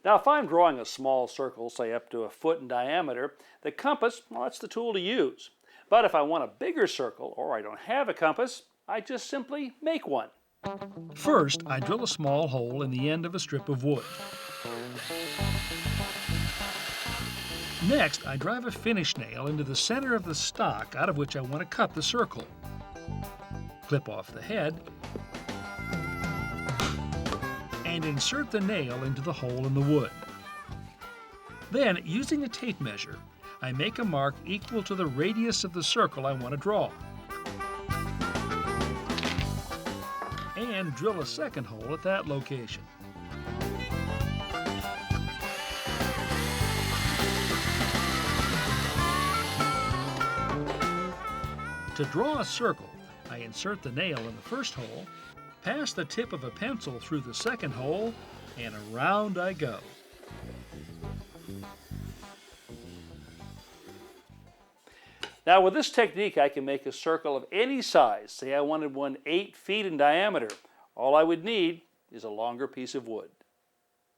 Now, if I'm drawing a small circle, say up to a foot in diameter, the compass, well, that's the tool to use. But if I want a bigger circle, or I don't have a compass, I just simply make one. First, I drill a small hole in the end of a strip of wood. Next, I drive a finish nail into the center of the stock out of which I want to cut the circle. Clip off the head and insert the nail into the hole in the wood. Then, using a tape measure, I make a mark equal to the radius of the circle I want to draw. And drill a second hole at that location. To draw a circle, I insert the nail in the first hole, pass the tip of a pencil through the second hole, and around I go. Now, with this technique, I can make a circle of any size. Say I wanted one 8 feet in diameter. All I would need is a longer piece of wood.